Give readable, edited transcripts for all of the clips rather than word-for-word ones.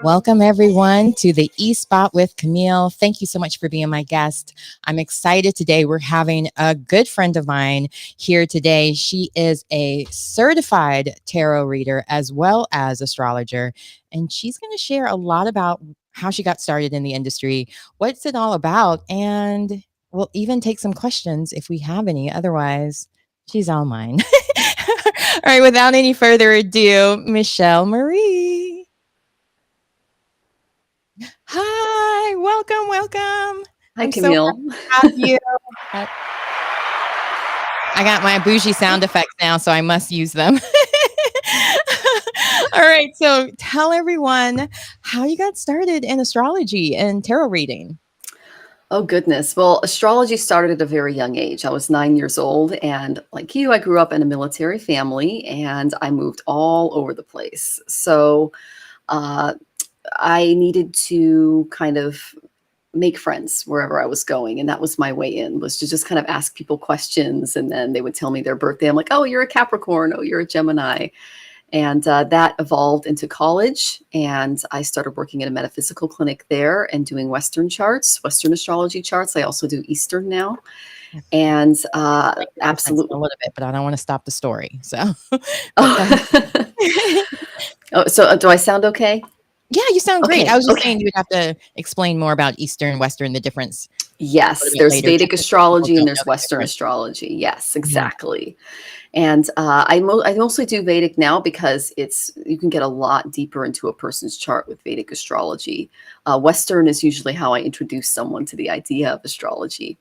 Welcome, everyone, to the E Spot with Camille. Thank you so much for being my guest. I'm excited today. We're having a good friend of mine here today. She is a certified tarot reader as well as astrologer, and she's going to share a lot about how she got started in the industry, what's it all about, and we'll even take some questions if we have any. Otherwise, she's all mine. All right, without any further ado, Michelle Marie. Hi, welcome, welcome. Hi, I'm so happy Camille. to have you. Uh, I got my bougie sound effects now, so I must use them. All right, so tell everyone how you got started in astrology and tarot reading. Oh, goodness. Well, astrology started at a very young age. I was 9 years old. And like you, I grew up in a military family and I moved all over the place. So uh, I needed to kind of make friends wherever I was going. And that was my way in, was to just kind of ask people questions. And then they would tell me their birthday. I'm like, oh, you're a Capricorn. Oh, you're a Gemini. And that evolved into college. And I started working at a metaphysical clinic there and doing Western charts, Western astrology charts. I also do Eastern now. And Like the difference absolutely. a little bit, but I don't want to stop the story. So, Oh. Oh, so do I sound okay? yeah, you sound great. Okay. I was just Okay. saying you would have to explain more about Eastern, Western, the difference a Yes, little bit there's later, Vedic just because people astrology and don't know there's the Western difference. astrology. Yes, Mhm. exactly. And I mostly do Vedic now because you can get a lot deeper into a person's chart with Vedic astrology. Western is usually how I introduce someone to the idea of astrology.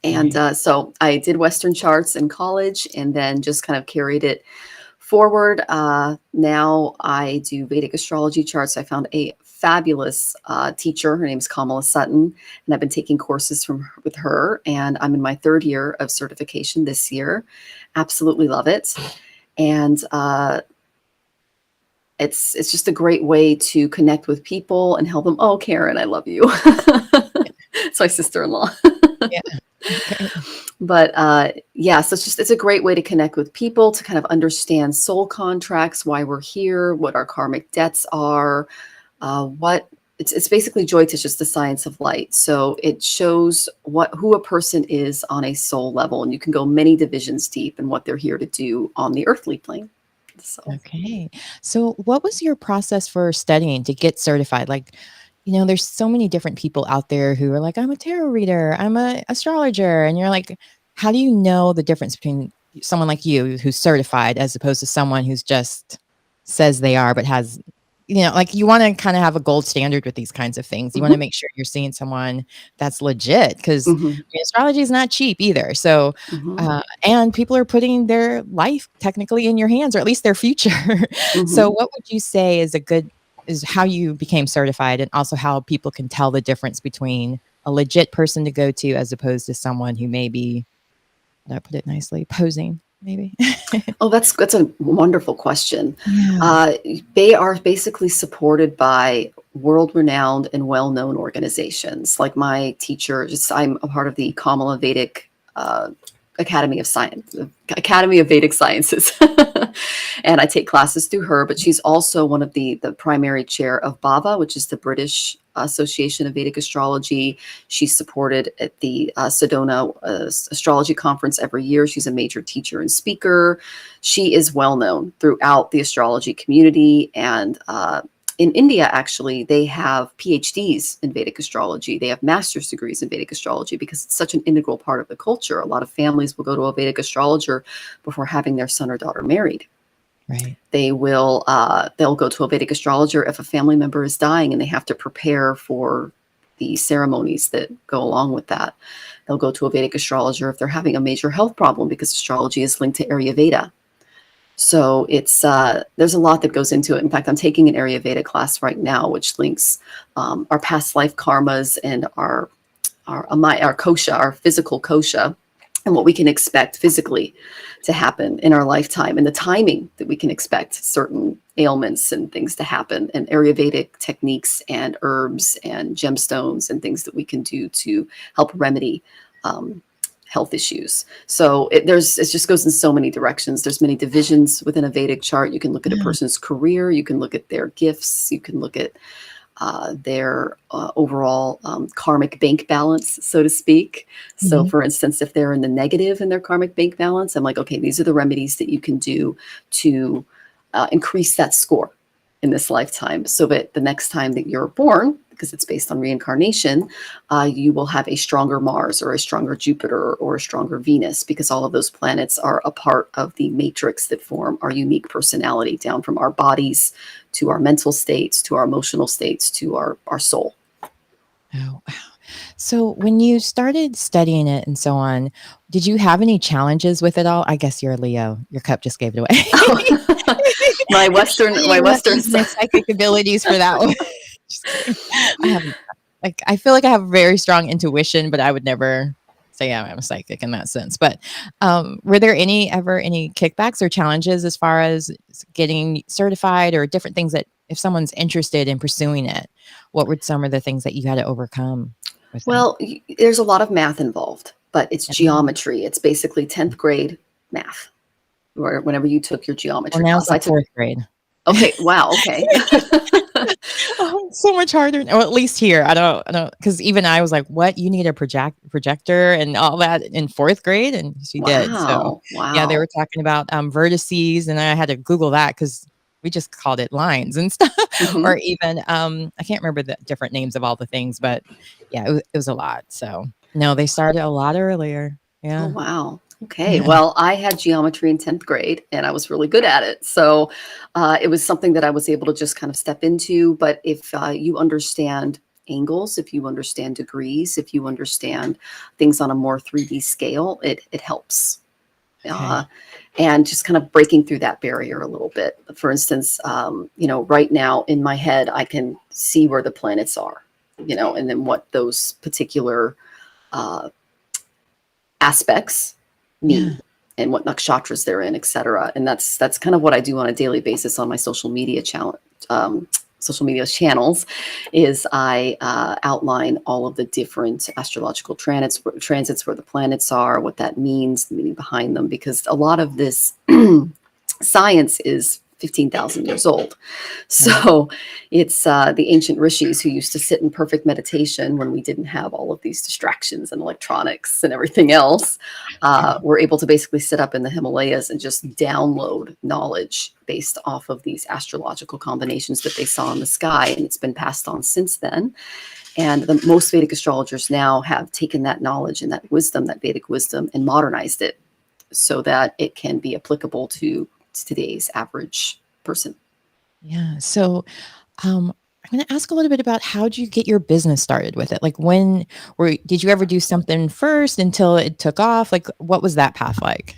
And Right. so I did Western charts in college and then just kind of carried it forward. Now I do Vedic astrology charts. I found a fabulous teacher. Her name is Komilla, and I've been taking courses with her. And I'm in my third year of certification this year. Absolutely love it. And it's just a great way to connect with people and help them. Oh, Karen, I love you. It's my sister-in-law. Yeah. Okay. But yeah, so it's a great way to connect with people, to kind of understand soul contracts, why we're here, what our karmic debts are, what it's basically joy to just the science of light. So it shows who a person is on a soul level, and you can go many divisions deep in what they're here to do on the earthly plane. So Okay. So, what was your process for studying to get certified? Like, there's so many different people out there who are like, I'm a tarot reader, I'm a astrologer. And you're like, how do you know the difference between someone like you who's certified as opposed to someone who's just says they are, but has, like you want to kind of have a gold standard with these kinds of things. You want to mhm, make sure you're seeing someone that's legit because mhm, astrology is not cheap either. So, mhm, and people are putting their life technically in your hands, or at least their future. So, mhm. what would you say is how you became certified, and also how people can tell the difference between a legit person to go to as opposed to someone who may be, did I put it nicely, posing, maybe? Oh, that's a wonderful question. Yeah. They are basically supported by world-renowned and well-known organizations. Like my teacher, I'm a part of the Kamala Vedic Academy of Science, Academy of Vedic Sciences, and I take classes through her. But she's also one of the primary chair of BAVA, which is the British Association of Vedic Astrology. She's supported at the Sedona Astrology Conference every year. She's a major teacher and speaker. She is well known throughout the astrology community. And in India, actually, they have PhDs in Vedic astrology. They have master's degrees in Vedic astrology because it's such an integral part of the culture. A lot of families will go to a Vedic astrologer before having their son or daughter married. Right. They'll go to a Vedic astrologer if a family member is dying and they have to prepare for the ceremonies that go along with that. They'll go to a Vedic astrologer if they're having a major health problem, because astrology is linked to Ayurveda. So there's a lot that goes into it. In fact, I'm taking an Ayurveda class right now, which links our past life karmas and our kosha, our physical kosha, and what we can expect physically to happen in our lifetime, and the timing that we can expect certain ailments and things to happen, and Ayurvedic techniques and herbs and gemstones and things that we can do to help remedy um, health issues. So it just goes in so many directions. There's many divisions within a Vedic chart. You can look at a Yeah. person's career. You can look at their gifts. You can look at their overall karmic bank balance, so to speak. So Mhm. for instance, if they're in the negative in their karmic bank balance, I'm like, okay, these are the remedies that you can do to increase that score in this lifetime, so that the next time that you're born, because it's based on reincarnation, you will have a stronger Mars or a stronger Jupiter or a stronger Venus, because all of those planets are a part of the matrix that form our unique personality, down from our bodies to our mental states, to our emotional states, to our soul. Oh, wow. So when you started studying it and so on, did you have any challenges with it all? I guess you're a Leo. Your cup just gave it away. my I Western, didn't my even have to Western use my psychic abilities for that one. Just kidding. I have like I feel like I have very strong intuition, but I would never say I'm a psychic in that sense. But were there any kickbacks or challenges as far as getting certified or different things that if someone's interested in pursuing it, what were some of the things that you had to overcome with that? Well, there's a lot of math involved, but it's Yeah. geometry. It's basically 10th grade math, or whenever you took your Well, geometry now class. it's like I took, fourth grade. okay, wow, okay. Oh, it's so much harder, or at least here. I don't, because even I was like, "What? You need a projector and all that in fourth grade?" And she did. So, Wow, yeah, they wow. were talking about vertices, and I had to Google that because we just called it lines and stuff, Hmm. or even I can't remember the different names of all the things, but yeah, it was a lot. So, no, they started a lot earlier. Oh, Yeah, wow. Okay. yeah, Well, I had geometry in 10th grade and I was really good at it. So it was something that I was able to just kind of step into. But if you understand angles, if you understand degrees, if you understand things on a more 3D scale, it helps. Uh, okay, and just kind of breaking through that barrier a little bit. For instance, right now in my head, I can see where the planets are, and then what those particular uh, aspects yeah, mean and what nakshatras they're in, etc. And that's kind of what I do on a daily basis on my social media channels. Is I outline all of the different astrological transits, where the planets are, what that means, the meaning behind them, because a lot of this science is 15,000 years old. right, So it's the ancient rishis who used to sit in perfect meditation when we didn't have all of these distractions and electronics and everything else. right. Were able to basically sit up in the Himalayas and just download knowledge based off of these astrological combinations that they saw in the sky. And it's been passed on since then. And the most Vedic astrologers now have taken that knowledge and that wisdom, that Vedic wisdom, and modernized it so that it can be applicable to today's average person. Yeah. So, I'm going to ask a little bit about how did you get your business started with it? Like did you ever do something first until it took off? Like what was that path like?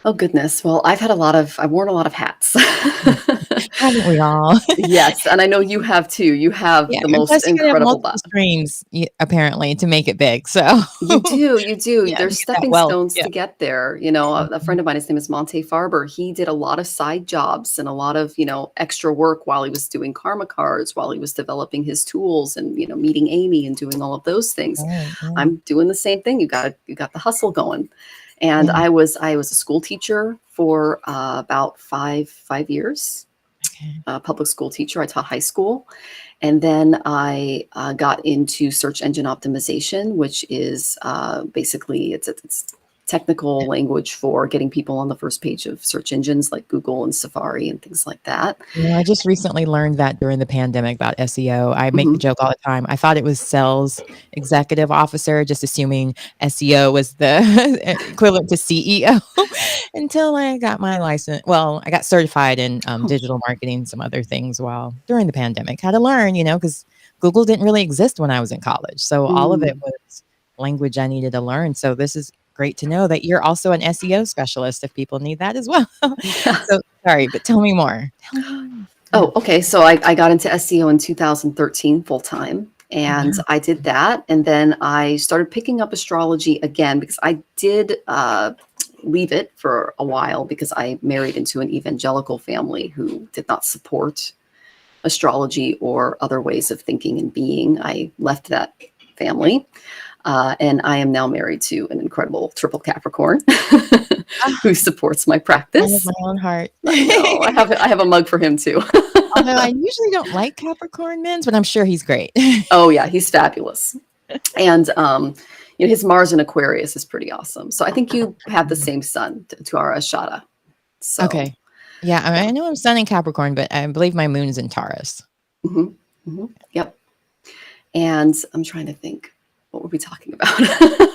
Oh goodness. Well, I've worn a lot of hats. Mm. Haven't we all? Yes, and I know you have too. You have Yeah, the and most plus you gotta have incredible multiple streams apparently to make it big. So You do, you do. yeah, to There's get that stepping wealth. stones Yeah. to get there. A Mhm. friend of mine, his name is Monte Farber. He did a lot of side jobs and a lot of, extra work while he was doing karma cards, while he was developing his tools and, meeting Amy and doing all of those things. Right, yeah. I'm doing the same thing. You got the hustle going. And Yeah, I was a school teacher for about five years, okay. public school teacher. I taught high school. And then I got into search engine optimization, which is basically it's technical language for getting people on the first page of search engines like Google and Safari and things like that. I just recently learned that during the pandemic about SEO. I make the Mhm. joke all the time. I thought it was sales executive officer, just assuming SEO was the equivalent to CEO until I got my license. Well, I got certified in Oh, digital marketing, some other things while during the pandemic. Had to learn, because Google didn't really exist when I was in college. So all of it mm. was language I needed to learn. So this is great to know that you're also an SEO specialist if people need that as well. Yeah. So sorry, but tell me more. Tell me more. Yeah. Oh, okay. So I got into SEO in 2013 full time. Oh, And wow. I did that. And then I started picking up astrology again because I did leave it for a while because I married into an evangelical family who did not support astrology or other ways of thinking and being. I left that family. And I am now married to an incredible triple Capricorn Ah, who supports my man of practice. my own heart. I know. I have a mug for him too. Although I usually don't like Capricorn men, but I'm sure he's great. Oh yeah, he's fabulous. And his Mars in Aquarius is pretty awesome. So I think you have the same sun to our Ashada. So Okay. Yeah, I mean, yeah. I know I'm sun in Capricorn, but I believe my moon's in Taurus. Hmm. Hmm. Yep. And I'm trying to think, what were we talking about?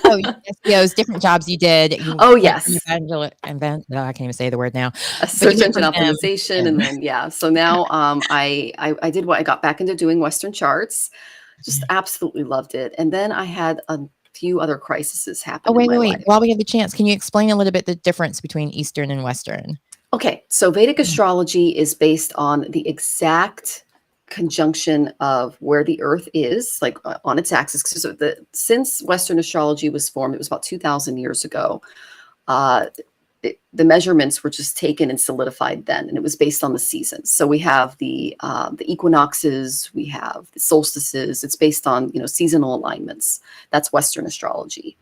Oh, SEOs, different jobs you did. You Oh went from yes, no, I can't even say the word now, a but you search went engine from them optimization, to and them. then yeah. So now I did what I got back into doing Western charts. Just absolutely loved it. And then I had a few other crises Oh, happen in wait, my wait, wait. life. While we have the chance, can you explain a little bit the difference between Eastern and Western? Okay, so Vedic astrology is based on the exact conjunction of where the Earth is, like on its axis. So since Western astrology was formed, it was about 2,000 years ago. Uh, the measurements were just taken and solidified then, and it was based on the seasons. So we have the equinoxes, we have the solstices. It's based on seasonal alignments. That's Western astrology,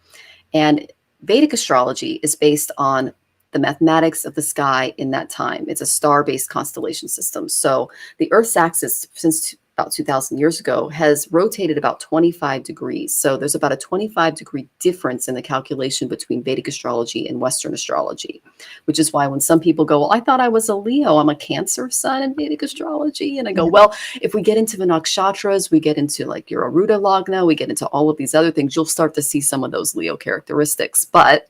and Vedic astrology is based on the mathematics of the sky in that time. It's a star-based constellation system. So the Earth's axis, since about 2,000 years ago, has rotated about 25 degrees. So there's about a 25-degree difference in the calculation between Vedic astrology and Western astrology, which is why when some people go, well, I thought I was a Leo, I'm a Cancer sun in Vedic astrology. And I go, Yeah. well, if we get into the nakshatras, we get into like your Aruda Lagna, we get into all of these other things, you'll start to see some of those Leo characteristics. But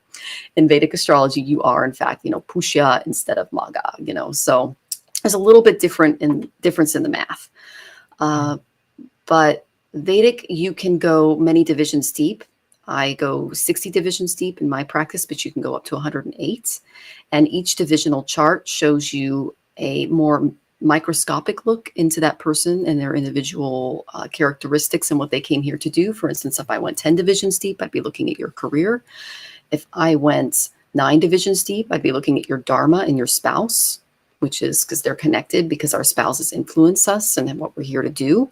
in Vedic astrology, you are in fact, Pushya instead of Maga, so there's a little bit difference in the math. But Vedic, you can go many divisions deep. I go 60 divisions deep in my practice, but you can go up to 108. And each divisional chart shows you a more microscopic look into that person and their individual characteristics and what they came here to do. For instance, if I went 10 divisions deep, I'd be looking at your career. If I went 9 divisions deep, I'd be looking at your dharma and your spouse, which is because they're connected, because our spouses influence us and what we're here to do.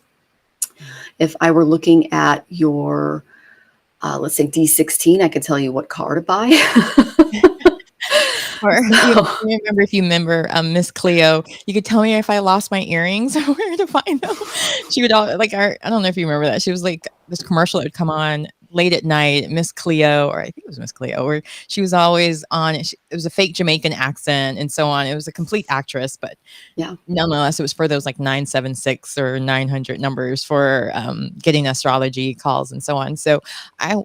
If I were looking at your, let's say D16, I could tell you what car to buy. Or So, if you remember Miss Cleo, you could tell me if I lost my earrings or where to find them. She would I don't know if you remember that. She was like this commercial that would come on late at night, Miss Cleo, or I think it was Miss Cleo, where she was always on it. It was a fake Jamaican accent and so on. It was a complete actress, but yeah. nonetheless, it was for those like 976 or 900 numbers for getting astrology calls and so on. So I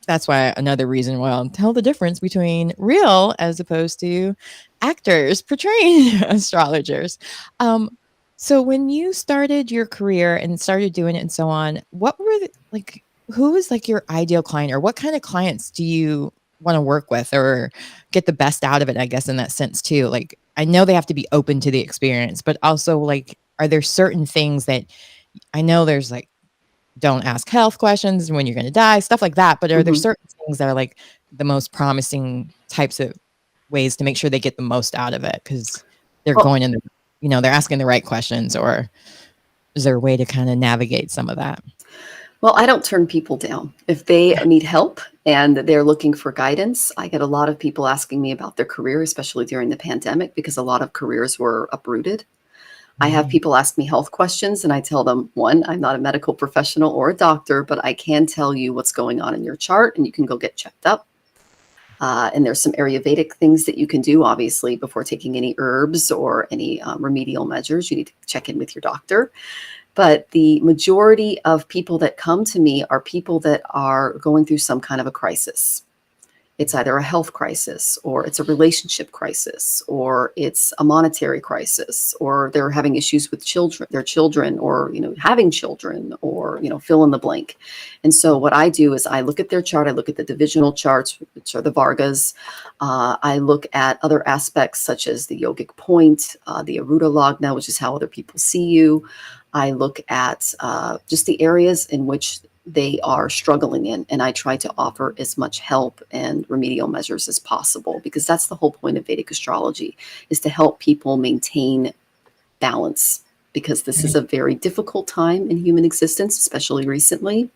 that's why another reason why I'll tell the difference between real as opposed to actors portraying astrologers. So when you started your career and started doing it and so on, what were who was like your ideal client, or what kind of clients do you want to work with or get the best out of it, I guess, in that sense too? Like, I know they have to be open to the experience, but also like, are there certain things that I know there's like, don't ask health questions when you're going to die, stuff like that. But are there Hmm. certain things that are like the most promising types of ways to make sure they get the most out of it? Because they're Well, going in the, they're asking the right questions, or is there a way to kind of navigate some of that? well, I don't turn people down. If they need help and they're looking for guidance, I get a lot of people asking me about their career, especially during the pandemic, because a lot of careers were uprooted. I have people ask me health questions, and I tell them, one, I'm not a medical professional or a doctor, but I can tell you what's going on in your chart, and you can go get checked up. And there's some Ayurvedic things that you can do, obviously, before taking any herbs or any remedial measures. You need to check in with your doctor. But the majority of people that come to me are people that are going through some kind of a crisis. It's either a health crisis, or it's a relationship crisis, or it's a monetary crisis, or they're having issues with their children, or having children, or fill in the blank. And so what I do is I look at their chart, I look at the divisional charts, which are the Vargas. I look at other aspects such as the yogic point, the Aruda Lagna, which is how other people see you. I look at just the areas in which they are struggling in, and I try to offer as much help and remedial measures as possible, because that's the whole point of Vedic astrology, is to help people maintain balance, because this is Right. a very difficult time in human existence, especially recently.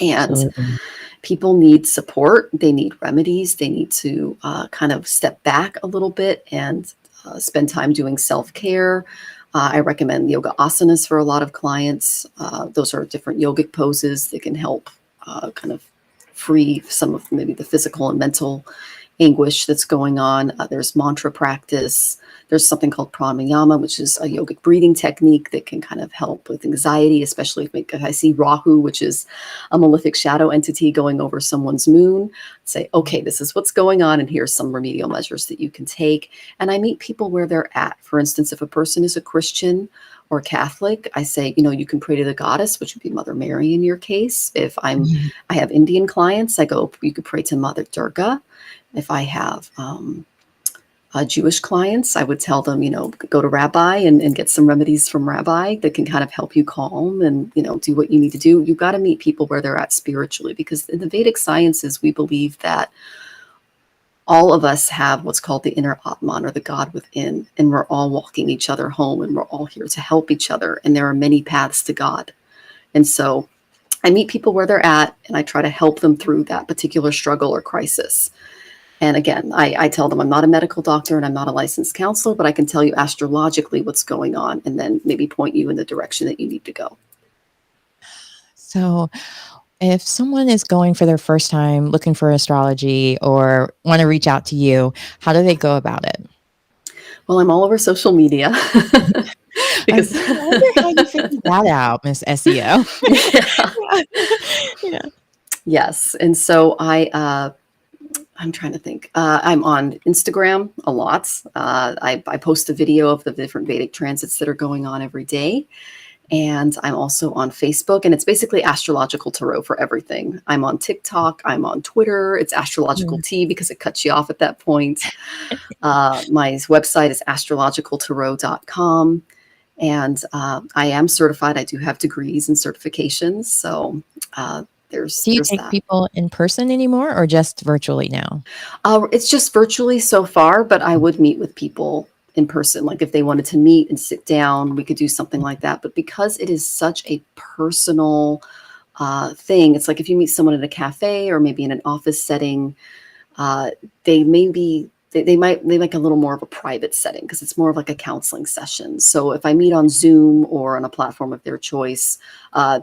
And Absolutely. People need support. They need remedies. They need to kind of step back a little bit and spend time doing self-care. I recommend yoga asanas for a lot of clients. Those are different yogic poses that can help kind of free some of maybe the physical and mental anguish that's going on. There's mantra practice. There's something called pranayama, which is a yogic breathing technique that can kind of help with anxiety, especially if I see Rahu, which is a malefic shadow entity going over someone's moon. Say, okay, this is what's going on, and here's some remedial measures that you can take. And I meet people where they're at. For instance, if a person is a Christian or Catholic, I say, you can pray to the goddess, which would be Mother Mary in your case. If I have Indian clients, I go, you could pray to Mother Durga. If I have Jewish clients, I would tell them, go to rabbi and get some remedies from rabbi that can kind of help you calm and, do what you need to do. You've got to meet people where they're at spiritually, because in the Vedic sciences, we believe that all of us have what's called the inner Atman, or the God within, and we're all walking each other home, and we're all here to help each other. And there are many paths to God. And so I meet people where they're at, and I try to help them through that particular struggle or crisis. And again, I tell them I'm not a medical doctor and I'm not a licensed counselor, but I can tell you astrologically what's going on, and then maybe point you in the direction that you need to go. So if someone is going for their first time looking for astrology or want to reach out to you, how do they go about it? Well, I'm all over social media. Because I wonder how you figured that out, Miss SEO. Yeah. Yes. And so I'm trying to think. I'm on Instagram a lot. I post a video of the different Vedic transits that are going on every day. And I'm also on Facebook, and it's basically Astrological Tarot for everything. I'm on TikTok. I'm on Twitter. It's Astrological T because it cuts you off at that point. My website is astrologicaltarot.com. And I am certified. I do have degrees and certifications. So do you take people in person anymore, or just virtually now? It's just virtually so far, but I would meet with people in person. Like if they wanted to meet and sit down, we could do something like that. But because it is such a personal thing, it's like if you meet someone at a cafe or maybe in an office setting, they might like a little more of a private setting, because it's more of like a counseling session. So if I meet on Zoom or on a platform of their choice,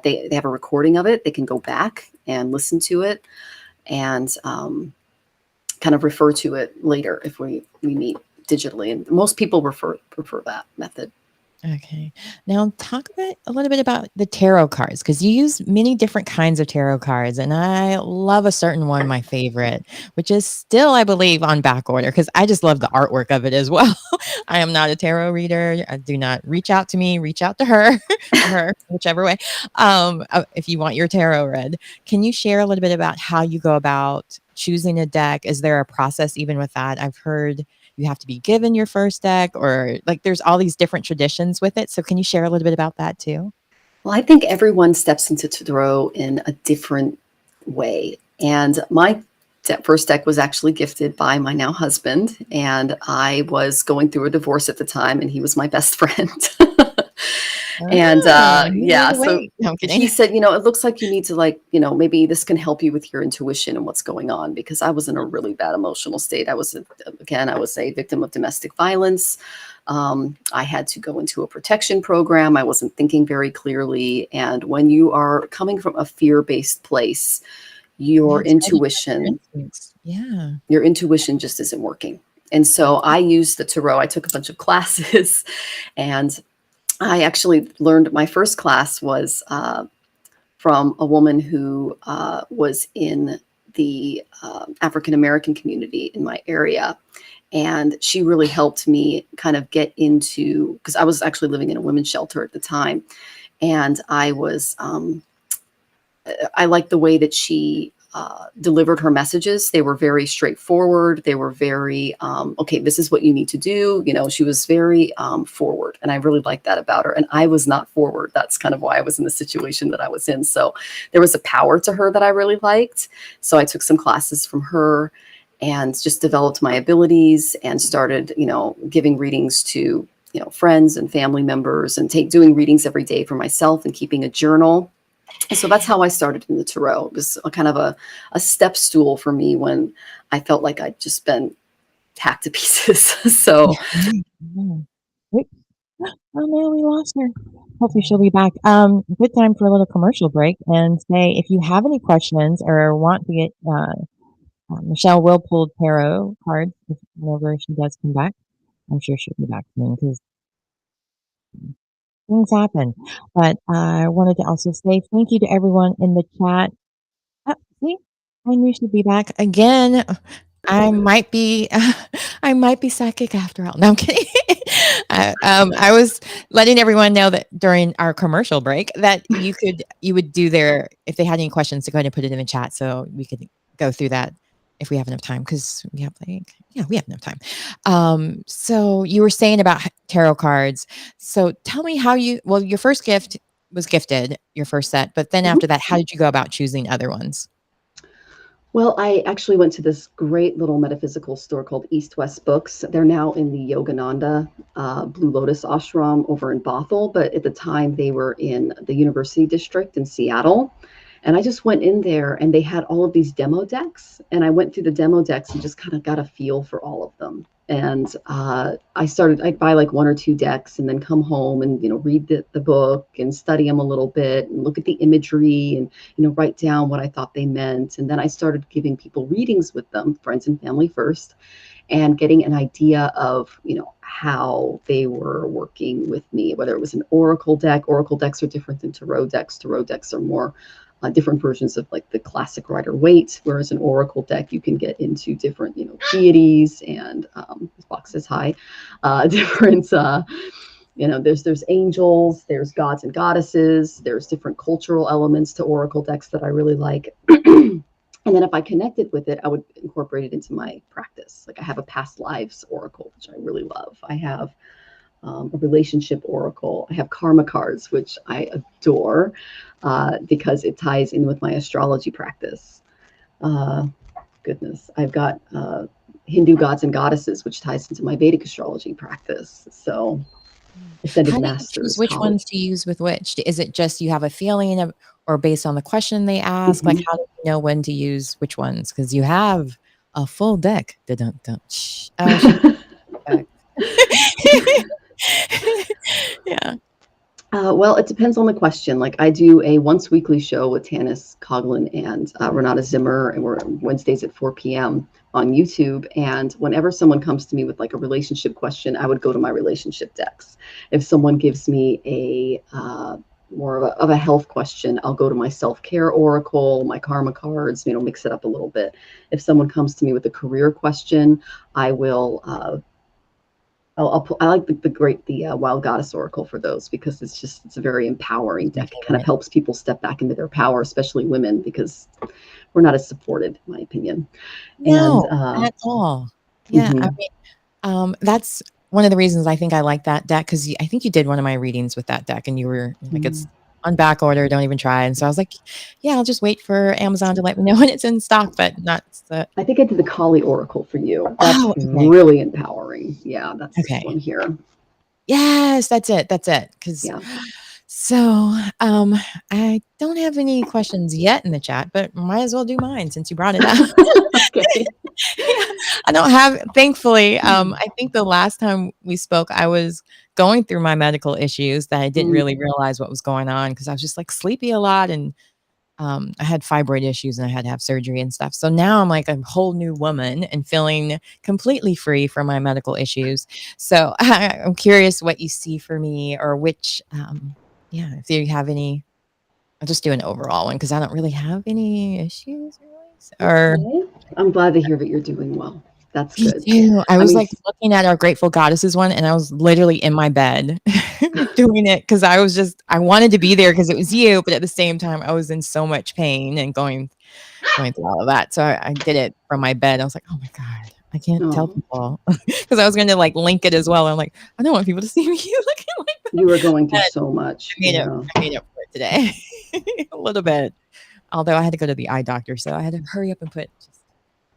they have a recording of it. They can go back and listen to it and kind of refer to it later if we meet digitally. And most people prefer that method. Okay. Now talk a little bit about the tarot cards, because you use many different kinds of tarot cards, and I love a certain one, my favorite, which is still, I believe, on back order, because I just love the artwork of it as well. I am not a tarot reader. Do not reach out to me, reach out to her or her, whichever way. If you want your tarot read, can you share a little bit about how you go about choosing a deck? Is there a process even with that? I've heard you have to be given your first deck, or like there's all these different traditions with it. So can you share a little bit about that too? Well, I think everyone steps into tarot in a different way. And my first deck was actually gifted by my now husband. And I was going through a divorce at the time, and he was my best friend. And yeah, so no, I'm kidding. he said, it looks like you need to maybe this can help you with your intuition and what's going on, because I was in a really bad emotional state. I was a victim of domestic violence. I had to go into a protection program. I wasn't thinking very clearly. And when you are coming from a fear-based place, your intuition just isn't working. And so I used the tarot. I took a bunch of classes, and I actually learned my first class was from a woman who was in the African-American community in my area. And she really helped me kind of get into, because I was actually living in a women's shelter at the time. And I liked the way that she delivered her messages. They were very straightforward. They were very, okay, this is what you need to do. She was very forward, and I really liked that about her. And I was not forward. That's kind of why I was in the situation that I was in. So there was a power to her that I really liked. So I took some classes from her and just developed my abilities and started, giving readings to, friends and family members, and doing readings every day for myself and keeping a journal. So that's how I started in the tarot. It was a kind of a step stool for me when I felt like I'd just been hacked to pieces. So Yeah. Wait, oh no, we lost her. Hopefully she'll be back. Good time for a little commercial break and say if you have any questions or want to get Michelle will pull tarot cards whenever she does come back. I'm sure she'll be back soon because things happen. But I wanted to also say thank you to everyone in the chat. See, I knew she'd be back again. I might be, I might be psychic after all. No, I'm kidding. I was letting everyone know that during our commercial break that you would do if they had any questions to go ahead and put it in the chat so we could go through that if we have enough time because we have we have enough time. So you were saying about tarot cards. So tell me your first gift was gifted, your first set, but then after that, how did you go about choosing other ones? well, I actually went to this great little metaphysical store called East West Books. They're now in the Yogananda Blue Lotus Ashram over in Bothell, but at the time they were in the University District in Seattle. And I just went in there and they had all of these demo decks. And I went through the demo decks and just kind of got a feel for all of them. And I'd buy like one or two decks and then come home and, read the book and study them a little bit and look at the imagery and, write down what I thought they meant. And then I started giving people readings with them, friends and family first, and getting an idea of, how they were working with me, whether it was an oracle deck. Oracle decks are different than tarot decks. Tarot decks are more different versions of like the classic Rider-Waite, whereas an oracle deck you can get into different, deities and this box is high, different. There's angels, there's gods and goddesses, there's different cultural elements to oracle decks that I really like. And then if I connected with it, I would incorporate it into my practice. Like I have a past lives oracle, which I really love. I have a relationship oracle. I have karma cards, which I adore because it ties in with my astrology practice. Goodness, I've got Hindu gods and goddesses, which ties into my Vedic astrology practice. So ascended How do you choose masters, which college. ones to use with which? Is it just you have a feeling of, or based on the question they ask? Like, how do you know when to use which ones? Because you have a full deck. Dun-dun-dun. Shh. Oh, she's back. Yeah. Well, it depends on the question. Like I do a once weekly show with Tanis Coughlin and Renata Zimmer, and we're Wednesdays at 4 p.m. on YouTube. And whenever someone comes to me with like a relationship question, I would go to my relationship decks. If someone gives me a more of a health question, I'll go to my self-care oracle, my karma cards, mix it up a little bit. If someone comes to me with a career question, I will I like the Wild Goddess Oracle for those because it's a very empowering deck. It kind of helps people step back into their power, especially women, because we're not as supported, in my opinion. No, And at all. Yeah, I mean, that's one of the reasons I think I like that deck because I think you did one of my readings with that deck, and you were like, "It's on back order. Don't even try." And so I was like, "Yeah, I'll just wait for Amazon to let me know when it's in stock." But not the. I think I did the Kali Oracle for you. That's really empowering. Yeah, that's this one here. Yes, that's it. That's it. Yeah. So, I don't have any questions yet in the chat, but might as well do mine since you brought it up. Okay. Yeah, I don't have thankfully, I think the last time we spoke, I was going through my medical issues that I didn't really realize what was going on because I was just, like, sleepy a lot and, I had fibroid issues and I had to have surgery and stuff. So now I'm like a whole new woman and feeling completely free from my medical issues. So I'm curious what you see for me or which, if you have any. I'll just do an overall one because I don't really have any issues really. I'm glad to hear that you're doing well. That's Me good. too. I was like looking at our Grateful Goddesses one and I was literally in my bed doing it because I wanted to be there because it was you, but at the same time I was in so much pain and going through all of that. So I did it from my bed. I was like, oh my God, I can't tell people because I was going to like link it as well. I'm like, I don't want people to see me looking like that. You were going through so much. I made up for it today a little bit. Although I had to go to the eye doctor, so I had to hurry up and put just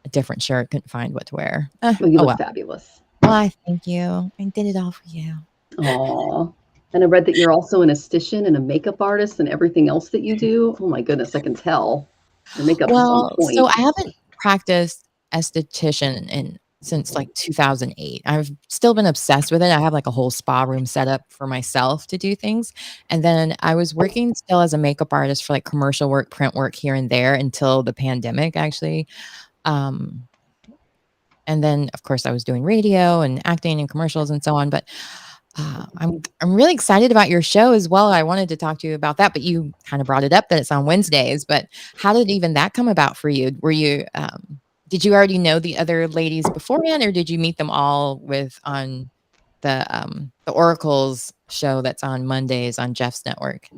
a different shirt. Couldn't find what to wear. Well, you look fabulous. Why? Thank you. I did it all for you. Aw. And I read that you're also an esthetician and a makeup artist and everything else that you do. Oh my goodness, I can tell. Your makeup is on Well, so point. I haven't practiced esthetician since like 2008. I've still been obsessed with it. I have like a whole spa room set up for myself to do things. And then I was working still as a makeup artist for like commercial work, print work here and there until the pandemic actually. Um, and then of course I was doing radio and acting and commercials and so on. But I'm really excited about your show as well. I wanted to talk to you about that, but you kind of brought it up that it's on Wednesdays. But how did even that come about for you? Did you already know the other ladies beforehand, or did you meet them all with on the Oracle's show that's on Mondays on Jeff's network?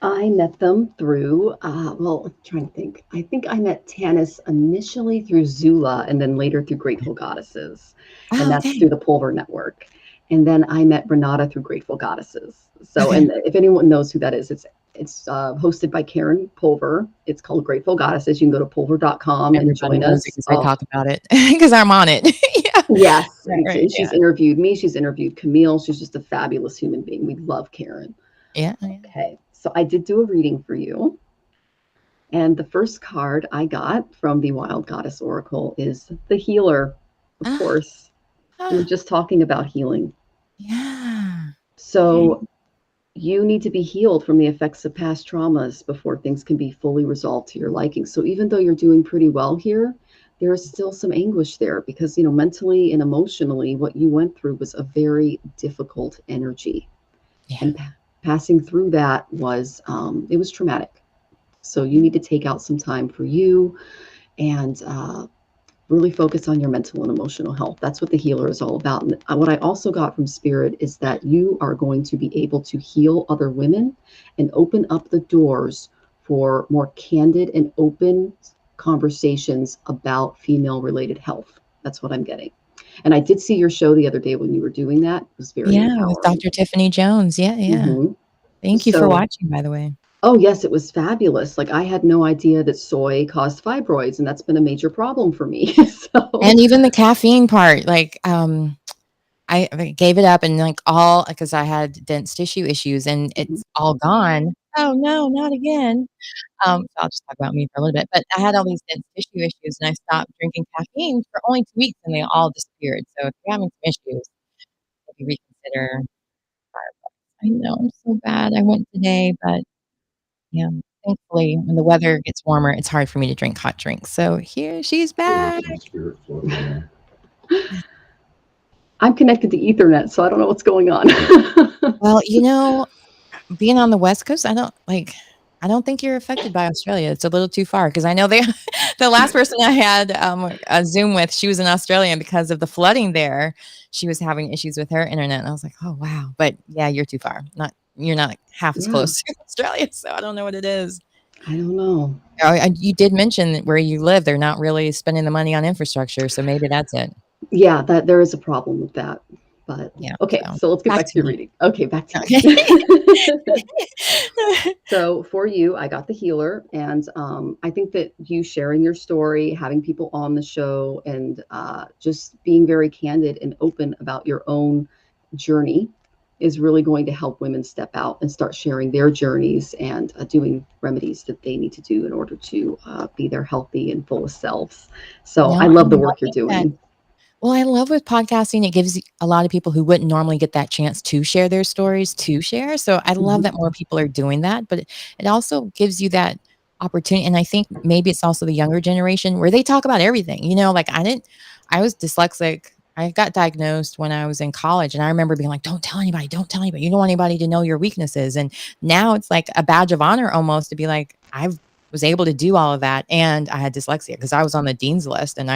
I met them through, well, I'm trying to think. I think I met Tanis initially through Zula and then later through Grateful Goddesses. And Oh, that's okay. through the Pulver Network. And then I met Renata through Grateful Goddesses. So, Okay. and if anyone knows who that is, it's hosted by Karen Pulver. It's called Grateful Goddesses. You can go to pulver.com and Everybody join knows it us. because I Oh, talk about it because I'm on it. Yeah. yes. Right, right. And she's interviewed me. She's interviewed Camille. She's just a fabulous human being. We love Karen. Yeah. Yeah. Okay. So I did do a reading for you. And the first card I got from the Wild Goddess Oracle is the healer, of Ah, course. We were ah, just talking about healing. yeah. So you need to be healed from the effects of past traumas before things can be fully resolved to your liking. So even though you're doing pretty well here, there is still some anguish there because, mentally and emotionally, what you went through was a very difficult energy. Yeah. And passing through that it was traumatic. So you need to take out some time for you and really focus on your mental and emotional health. That's what the healer is all about. And what I also got from Spirit is that you are going to be able to heal other women and open up the doors for more candid and open conversations about female related health. That's what I'm getting. And I did see your show the other day when you were doing that. It was very Yeah, with empowering. Dr. Tiffany Jones. Yeah, yeah. Hmm. Thank you for So, watching, by the way. oh, yes, it was fabulous. Like, I had no idea that soy caused fibroids, and that's been a major problem for me. So, And even the caffeine part, like, I gave it up and like all because I had dense tissue issues and mhm. it's all gone. Oh no, not again. So I'll just talk about me for a little bit. But I had all these dense tissue issues and I stopped drinking caffeine for only 2 weeks and they all disappeared. So if you're having some issues, maybe reconsider. I know I'm so bad. I went today, but yeah, thankfully, when the weather gets warmer, it's hard for me to drink hot drinks. So here she's back. I'm connected to Ethernet, so I don't know what's going on. Well, being on the West Coast, I don't think you're affected by Australia. It's a little too far because I know they the last person I had a Zoom with, she was in Australia and because of the flooding there, she was having issues with her internet. And I was like, oh wow. But yeah, you're too far. Not you're not half as Yeah, close to Australia, so I don't know what it is. I don't know. Oh, and you did mention that where you live, they're not really spending the money on infrastructure, so maybe that's it. Yeah, that there is a problem with that. But Yeah. okay, So so let's get back back to to your me. reading. Okay, back to Okay. me. So for you, I got the healer, and I think that you sharing your story, having people on the show, and just being very candid and open about your own journey is really going to help women step out and start sharing their journeys and doing remedies that they need to do in order to be their healthy and fullest selves. So No, I love the I'm work you're loving that. doing. Well, I love with podcasting, it gives a lot of people who wouldn't normally get that chance to share their stories to share. So I love Mhm. that more people are doing that, but it also gives you that opportunity. And I think maybe it's also the younger generation where they talk about everything. Like I was dyslexic. I got diagnosed when I was in college. And I remember being like, don't tell anybody, don't tell anybody. You don't want anybody to know your weaknesses. And now it's like a badge of honor almost to be like, I was able to do all of that. And I had dyslexia because I was on the dean's list and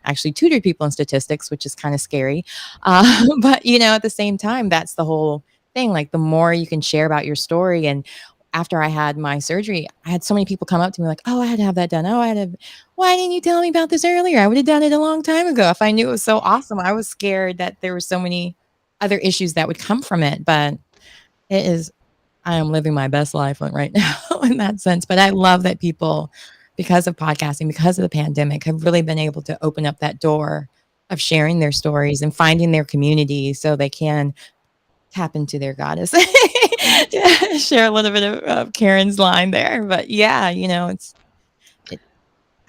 actually tutored people in statistics, which is kind of scary. But at the same time, that's the whole thing. Like the more you can share about your story. And after I had my surgery, I had so many people come up to me like, oh, I had to have that done. Why didn't you tell me about this earlier? I would have done it a long time ago. If I knew it was so awesome, I was scared that there were so many other issues that would come from it. But it is I am living my best life right now in that sense. But I love that people, because of podcasting, because of the pandemic, have really been able to open up that door of sharing their stories and finding their community so they can tap into their goddess. Share a little bit of Karen's line there, but yeah, it.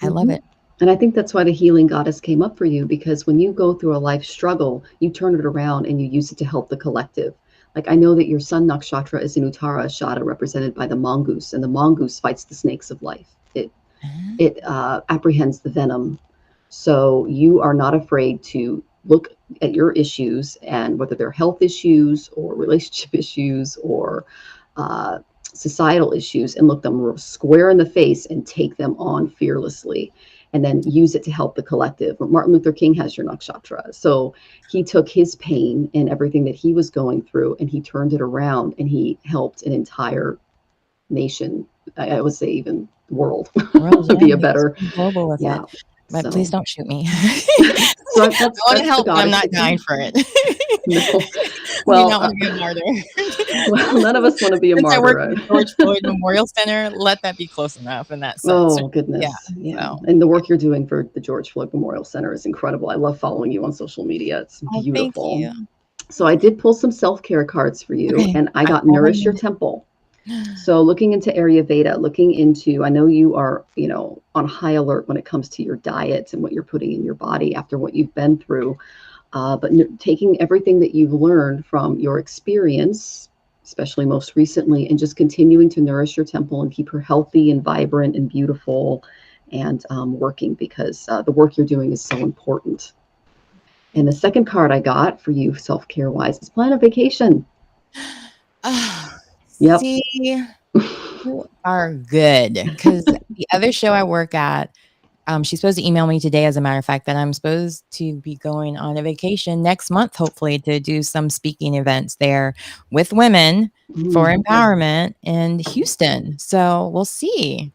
I love Mhm. it. And I think that's why the healing goddess came up for you, because when you go through a life struggle, you turn it around and you use it to help the collective. Like I know that your sun nakshatra is in Uttara Ashada, represented by the mongoose, and the mongoose fights the snakes of life. It apprehends the venom. So you are not afraid to look at your issues, and whether they're health issues or relationship issues or societal issues, and look them square in the face and take them on fearlessly, and then use it to help the collective. Martin Luther King has your nakshatra. So he took his pain and everything that he was going through and he turned it around and he helped an entire nation. I would say even the world World, yeah, be a he was better, pretty global with yeah. it. But please So don't shoot me. so I want to that's the help, but I'm goddess not that came. dying for it. No, I do well, not want to be a martyr. well, none of us want to be a Since I work martyr. at the George Floyd Memorial Center, let that be close enough in that sense. Oh Yeah. goodness, yeah. So, And the yeah. work you're doing for the George Floyd Memorial Center is incredible. I love following you on social media. It's Oh, thank beautiful. you. So I did pull some self-care cards for you, Okay. and I I'm got all Nourish Your in. Temple. So looking into Ayurveda, looking into, I know you are, on high alert when it comes to your diet and what you're putting in your body after what you've been through. But taking everything that you've learned from your experience, especially most recently, and just continuing to nourish your temple and keep her healthy and vibrant and beautiful and working, because the work you're doing is so important. And the Thank you. second card I got for you, self-care wise, is plan a vacation. Ah, Yep. see, you are good because the other show I work at, she's supposed to email me today, as a matter of fact, that I'm supposed to be going on a vacation next month, hopefully, to do some speaking events there with women for Mm, empowerment in Houston. So we'll see.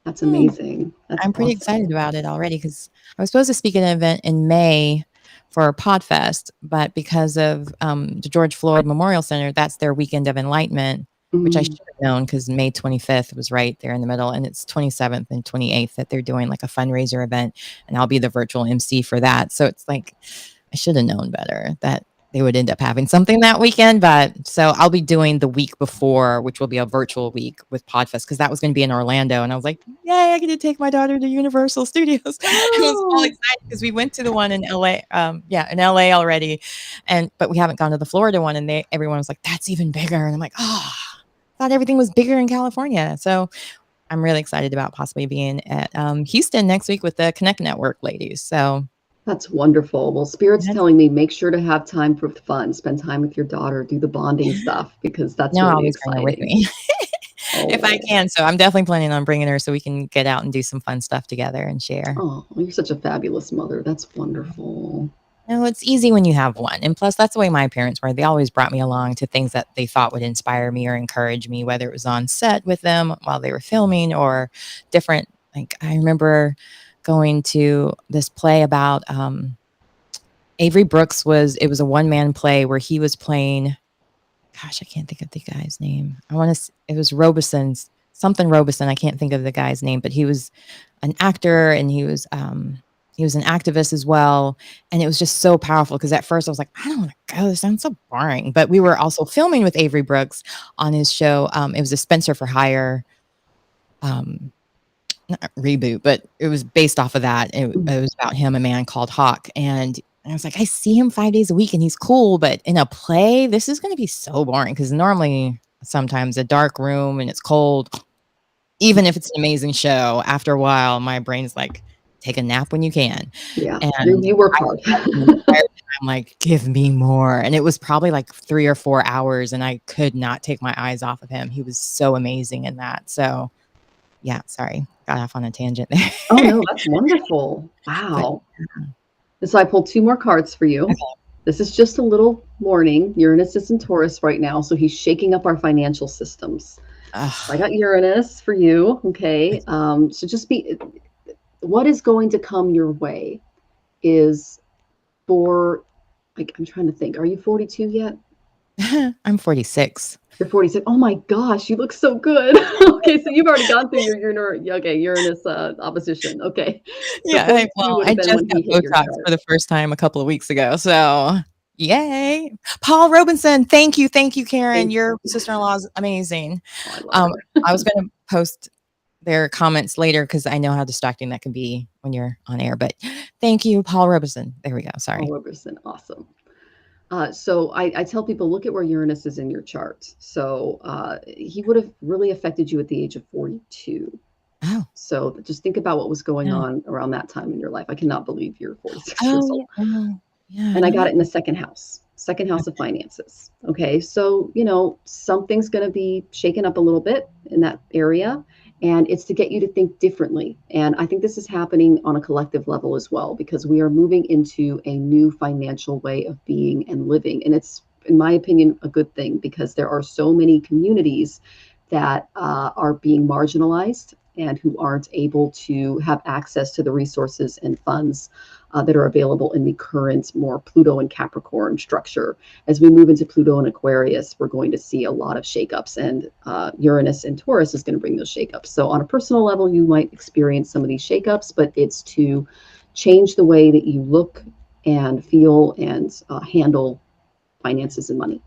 that's Hmm. amazing. That's I'm pretty excited awesome. about it already because I was supposed to speak at an event in May for Podfest, but because of the George Floyd Memorial Center, that's their weekend of enlightenment, which I Mm, should have known because May 25th was right there in the middle, and it's 27th and 28th that they're doing like a fundraiser event, and I'll be the virtual MC for that. So it's like I should have known better that they would end up having something that weekend. But so I'll be doing the week before, which will be a virtual week with Podfest, because that was going to be in Orlando. And I was like, yay, I get to take my daughter to Universal Studios. I was all oh, excited because we went to the one in LA. Yeah, in LA already. But we haven't gone to the Florida one. And everyone was like, that's even bigger. And I'm like, oh, I thought everything was bigger in California. So I'm really excited about possibly being at Houston next week with the Connect Network ladies. So that's wonderful. Well, Spirit's that's telling me make sure to have time for fun, spend time with your daughter, do the bonding stuff, because that's No, I'll really always bring her with exciting. me if I Oh, can. So I'm definitely planning on bringing her so we can get out and do some fun stuff together and share. oh, you're such a fabulous mother. That's wonderful. No, it's easy when you have one. And plus, that's the way my parents were. They always brought me along to things that they thought would inspire me or encourage me, whether it was on set with them while they were filming or different. Like, I remember going to this play about Avery Brooks it was a one man play where he was playing, gosh, I can't think of the guy's name. It was Robeson's, something Robeson. I can't think of the guy's name, but he was an actor and he was an activist as well. And it was just so powerful because at first I was like, I don't want to go. This sounds so boring. But we were also filming with Avery Brooks on his show. It was a Spencer for Hire um, not reboot, but it was based off of that. It was about him, a man called Hawk. And I was like, I see him 5 days a week and he's cool, but in a play, this is going to be so boring because normally sometimes a dark room and it's cold, even if it's an amazing show, after a while, my brain's like, take a nap when you can. Yeah, And you work I hard. kept the entire time like, give me more. And it was probably like 3 or 4 hours, and I could not take my eyes off of him. He was so amazing in that. So yeah, sorry, got off on a tangent Oh there. no, that's wonderful. But Wow. And so I pulled two more cards for you. okay. This is just a little warning. Uranus is in Taurus right now, so he's shaking up our financial systems. So I Ugh. got Uranus for you. Okay. So just what is going to come your way is for, like, I'm trying to think. Are you 42 yet? I'm 46. You're 46. Oh my gosh, you look so good. Okay, so you've already gone through Uranus opposition. Okay. So Yeah, 42 well, would I have been just when got he hit your Botox chart. for the first time a couple of weeks ago, so Yay. Paul Robinson. Thank you. Thank you, Karen. Thank Your sister-in-law is amazing. Oh, I love Um, her. I was going to post their comments later because I know how distracting that can be when you're on air. But thank you, Paul Robeson. There we go. Paul Sorry. Roberson, awesome. So I tell people, look at where Uranus is in your chart. So he would have really affected you at the age of 42. Oh, So just think about what was going yeah. on around that time in your life. I cannot believe you're 46 Oh, years old. yeah. Oh, yeah. And I got No. it in the second house of finances. Okay. So, something's going to be shaken up a little bit in that area. And it's to get you to think differently. And I think this is happening on a collective level as well, because we are moving into a new financial way of being and living. And it's, in my opinion, a good thing, because there are so many communities that are being marginalized and who aren't able to have access to the resources and funds that are available in the current more Pluto and Capricorn structure. As we move into Pluto and Aquarius, we're going to see a lot of shakeups, and Uranus and Taurus is going to bring those shakeups. So on a personal level, you might experience some of these shakeups, but it's to change the way that you look and feel and handle finances and money.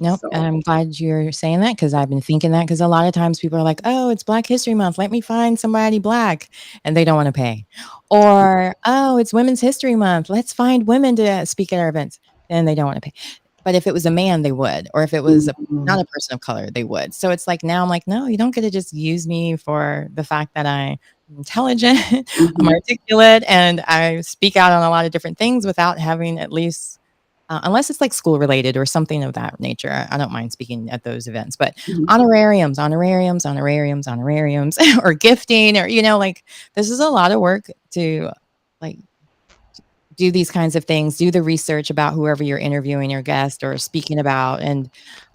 Nope. So, I'm glad you're saying that because I've been thinking that because a lot of times people are like, oh, it's Black History Month. Let me find somebody Black. And they don't want to pay. Or, oh, it's Women's History Month. Let's find women to speak at our events. And they don't want to pay. But if it was a man, they would. Or if it was not mhm, a person of color, they would. So it's like now I'm like, no, you don't get to just use me for the fact that I'm intelligent, I'm mhm, articulate, and I speak out on a lot of different things without having at least unless it's like school related or something of that nature. I don't mind speaking at those events, but mhm, honorariums, honorariums, honorariums, honorariums, or gifting, or, like this is a lot of work to like do these kinds of things, do the research about whoever you're interviewing your guest or speaking about. And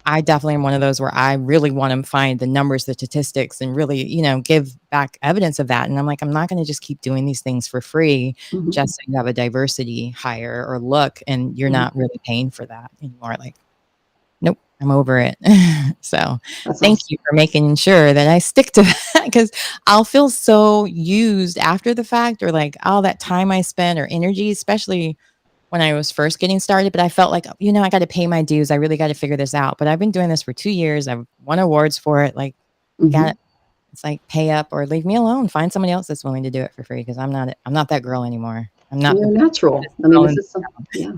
I definitely am one of those where I really want to find the numbers, the statistics, and really, give back evidence of that. And I'm like, I'm not going to just keep doing these things for free mhm, just so you have a diversity hire or look and you're mhm. not really paying for that anymore. Like, nope, I'm over it. So That's thank awesome. you for making sure that I stick to that because I'll feel so used after the fact or like all that time I spent or energy, especially when I was first getting started. But I felt like, I got to pay my dues. I really got to figure this out. But I've been doing this for 2 years. I've won awards for it. Like, I got Mhm. it's like pay up or leave me alone. Find somebody else that's willing to do it for free because I'm not that girl anymore. I'm not the You're business natural. I mean, girl this in is some, yeah.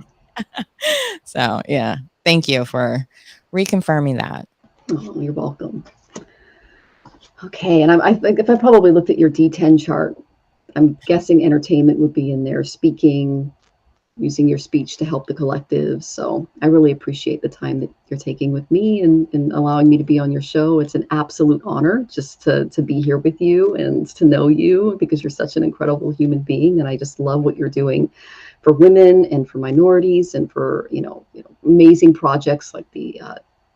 so yeah. Thank you for reconfirming that. Oh, you're welcome. Okay, and I think if I probably looked at your D10 chart, I'm guessing entertainment would be in there, speaking, using your speech to help the collective. So I really appreciate the time that you're taking with me and allowing me to be on your show. It's an absolute honor just to be here with you and to know you, because you're such an incredible human being. And I just love what you're doing for women and for minorities and for, amazing projects like the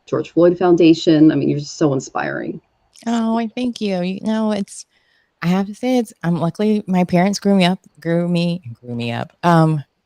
George Floyd Foundation. I mean, you're just so inspiring. Oh, I thank you. I have to say I'm luckily my parents grew me up.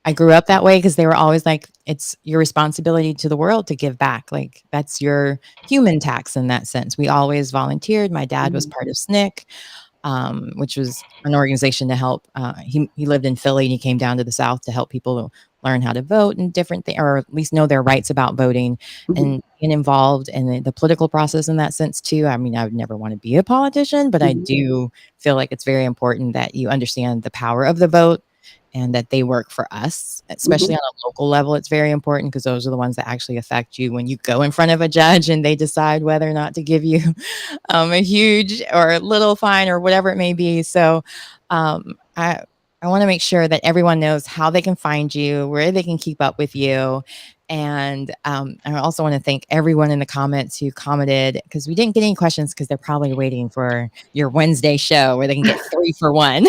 I grew up that way because they were always like, it's your responsibility to the world to give back. Like that's your human tax in that sense. We always volunteered. My dad was Mhm, part of SNCC, which was an organization to help. He lived in Philly and he came down to the South to help people learn how to vote and different things, or at least know their rights about voting mhm, and get involved in the political process in that sense too. I mean, I would never want to be a politician, but I mhm, do feel like it's very important that you understand the power of the vote and that they work for us, especially mhm, on a local level. It's very important because those are the ones that actually affect you when you go in front of a judge and they decide whether or not to give you a huge or a little fine or whatever it may be. So I want to make sure that everyone knows how they can find you, where they can keep up with you. And I also want to thank everyone in the comments who commented because we didn't get any questions because they're probably waiting for your Wednesday show where they can get 3 for 1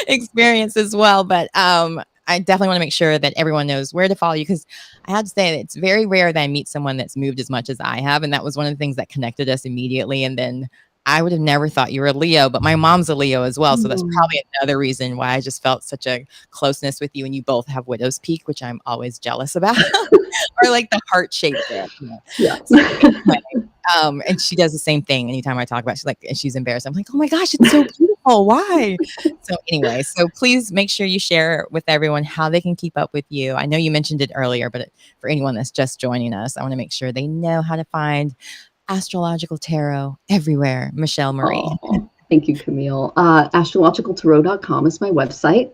experience as well. But I definitely want to make sure that everyone knows where to follow you because I have to say that it's very rare that I meet someone that's moved as much as I have. And that was one of the things that connected us immediately. And then I would have never thought you were a Leo, but my mom's a Leo as well. So that's mhm. probably another reason why I just felt such a closeness with you. And you both have widow's peak, which I'm always jealous about, or like the heart shape there. Yeah. So anyway, and she does the same thing anytime I talk about it. She's like, and she's embarrassed. I'm like, oh my gosh, it's so beautiful. Oh, why? So anyway, so please make sure you share with everyone how they can keep up with you. I know you mentioned it earlier, but for anyone that's just joining us, I want to make sure they know how to find Astrological Tarot everywhere. Michelle Marie. Oh, thank you, Camille. Astrologicaltarot.com is my website.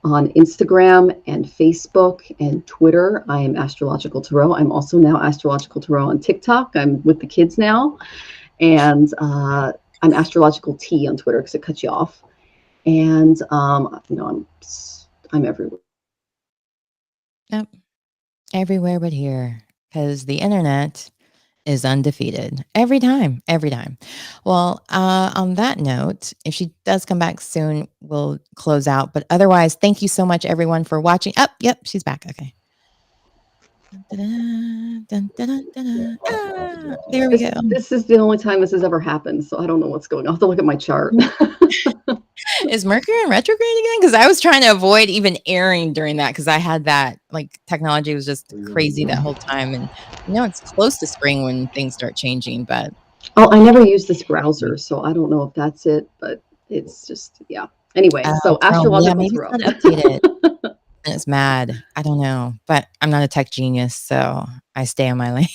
On Instagram and Facebook and Twitter, I am Astrological Tarot. I'm also now Astrological Tarot on TikTok. I'm with the kids now. And I'm Astrological T on Twitter because it cuts you off. And, I'm everywhere. Yep. Everywhere but here, because the internet is undefeated every time, every time. Well, on that note, if she does come back soon, we'll close out. But otherwise, thank you so much, everyone, for watching. Oh, yep, she's back. Okay. There we go. This is the only time this has ever happened, so I don't know what's going on. I'll have to look at my chart. Is Mercury in retrograde again? Because I was trying to avoid even airing during that because I had that, like, technology was just crazy that whole time. And it's close to spring when things start changing, but Oh, I never used this browser, so I don't know if that's it, but it's just, yeah. Anyway, so Chrome. Yeah, Astrological maybe Tarot. it's not updated. And it's mad. I don't know, but I'm not a tech genius, so I stay on my lane.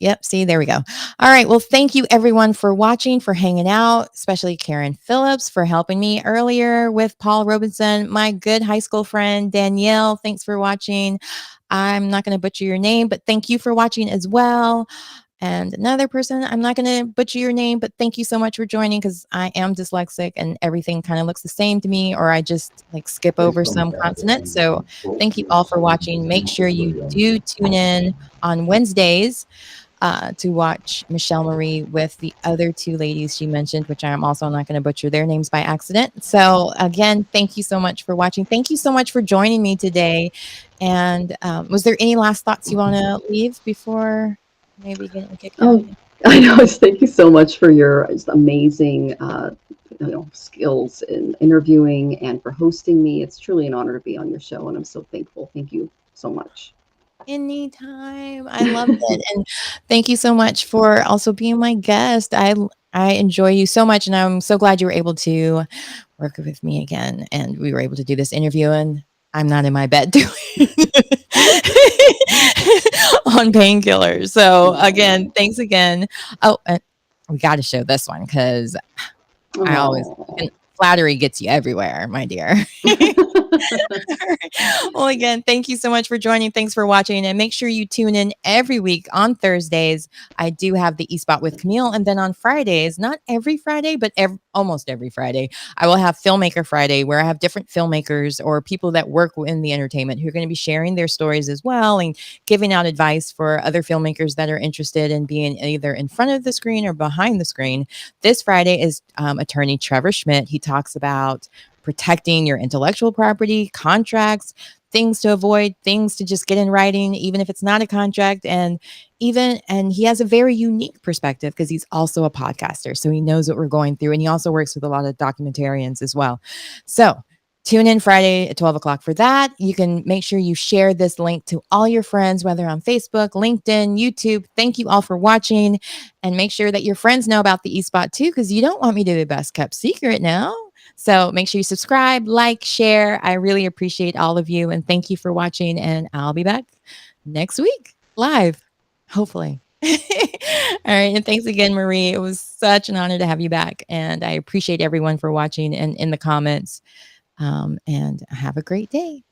Yep. See, there we go. All right. Well, thank you everyone for watching, for hanging out, especially Karen Phillips for helping me earlier with Paul Robinson, my good high school friend Danielle. Thanks for watching. I'm not going to butcher your name, but thank you for watching as well. And another person, I'm not going to butcher your name, but thank you so much for joining because I am dyslexic and everything kind of looks the same to me, or I just like skip over some consonants. So thank you all for watching. Make sure you do tune in on Wednesdays to watch Michelle Marie with the other two ladies she mentioned, which I'm also not going to butcher their names by accident. So again, thank you so much for watching. Thank you so much for joining me today. And was there any last thoughts you want to leave before maybe getting kicked out? I know. Thank you so much for your amazing skills in interviewing and for hosting me. It's truly an honor to be on your show, and I'm so thankful. Thank you so much. Anytime. I loved it. And thank you so much for also being my guest. I enjoy you so much, and I'm so glad you were able to work with me again, and we were able to do this interview, and I'm not in my bed doing on painkillers. So again, thanks again. Oh, and we got to show this one because I always flattery gets you everywhere, my dear. Well, again, thank you so much for joining. Thanks for watching. And make sure you tune in every week on Thursdays. I do have the E-Spot with Camille. And then on Fridays, not every Friday, but almost every Friday, I will have Filmmaker Friday, where I have different filmmakers or people that work in the entertainment who are going to be sharing their stories as well and giving out advice for other filmmakers that are interested in being either in front of the screen or behind the screen. This Friday is attorney Trevor Schmidt. He talks about protecting your intellectual property, contracts, things to avoid, things to just get in writing, even if it's not a contract. And he has a very unique perspective because he's also a podcaster. So he knows what we're going through. And he also works with a lot of documentarians as well. So tune in Friday at 12 o'clock for that. You can make sure you share this link to all your friends, whether on Facebook, LinkedIn, YouTube. Thank you all for watching. And make sure that your friends know about the E-Spot too, because you don't want me to be the best kept secret now. So make sure you subscribe, like, share. I really appreciate all of you. And thank you for watching. And I'll be back next week live, hopefully. All right. And thanks again, Marie. It was such an honor to have you back. And I appreciate everyone for watching and in the comments. And have a great day.